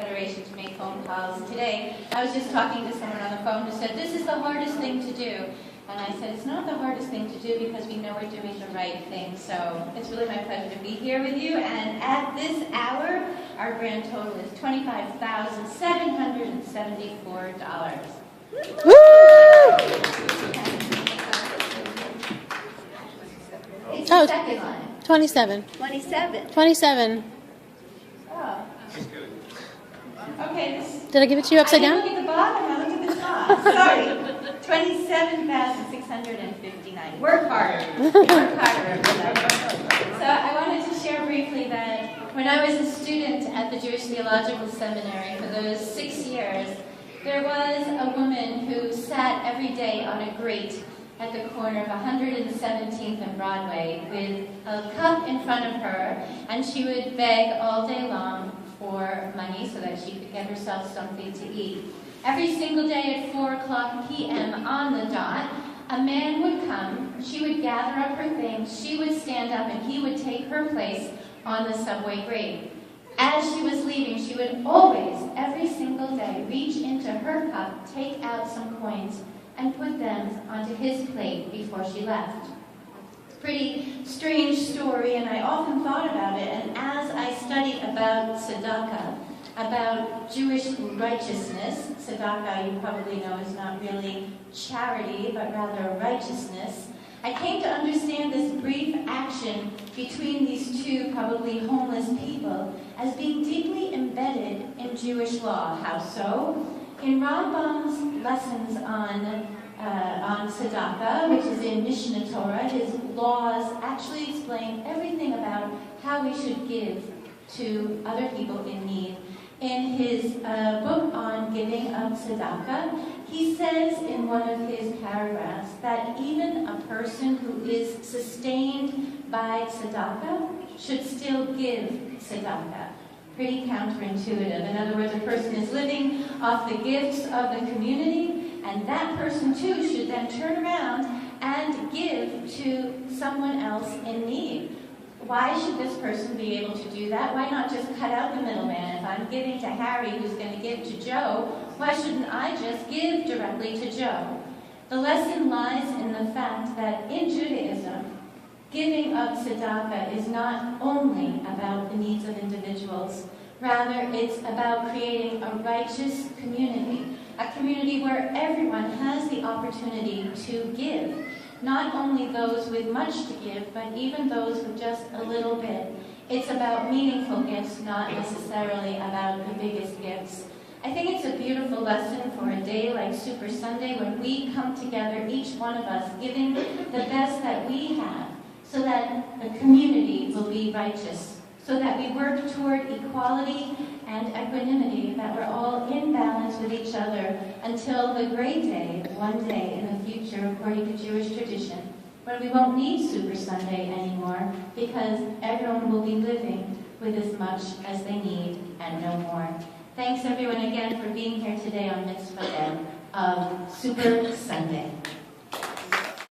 Federation to make phone calls. Today, I was just talking to someone on the phone who said, this is the hardest thing to do. And I said, it's not the hardest thing to do because we know we're doing the right thing. So it's really my pleasure to be here with you. And at this hour, our grand total is $25,774. Woo! It's the second line. 27. 27. 27. Oh. Okay. Did I give it to you upside I down? didn't look at the bottom, I looked at the top. Sorry. 27,659. Work harder. Work harder. So I wanted to share briefly that when I was a student at the Jewish Theological Seminary for those 6 years, there was a woman who sat every day on a grate at the corner of 117th and Broadway with a cup in front of her, and she would beg all day long for money so that she could get herself something to eat. Every single day at 4 o'clock p.m. on the dot, a man would come, she would gather up her things, she would stand up, and he would take her place on the subway grate. As she was leaving, she would always, every single day, reach into her cup, take out some coins, and put them onto his plate before she left. Pretty strange story, and I often thought about it, and as I studied about tzedakah, about Jewish righteousness, tzedakah, you probably know, is not really charity, but rather righteousness, I came to understand this brief action between these two probably homeless people as being deeply embedded in Jewish law. How so? In Rambam's lessons on tzedakah, which is in Mishnah Torah, his laws actually explain everything about how we should give to other people in need. In his book on giving of tzedakah, he says in one of his paragraphs that even a person who is sustained by tzedakah should still give tzedakah. Pretty counterintuitive. In other words, a person is living off the gifts of the community, and that person too should then turn around and give to someone else in need. Why should this person be able to do that? Why not just cut out the middleman? If I'm giving to Harry who's going to give to Joe, why shouldn't I just give directly to Joe? The lesson lies in the fact that in Judaism, giving of tzedakah is not only about the needs of individuals. Rather, it's about creating a righteous community, a community where everyone has the opportunity to give. Not only those with much to give, but even those with just a little bit. It's about meaningful gifts, not necessarily about the biggest gifts. I think it's a beautiful lesson for a day like Super Sunday when we come together, each one of us, giving the best that we have, so that the community will be righteous, so that we work toward equality and equanimity, that we're all in balance with each other until the great day, one day in the future, according to Jewish tradition, when we won't need Super Sunday anymore because everyone will be living with as much as they need and no more. Thanks everyone again for being here today on Mitzvah Day of Super Sunday.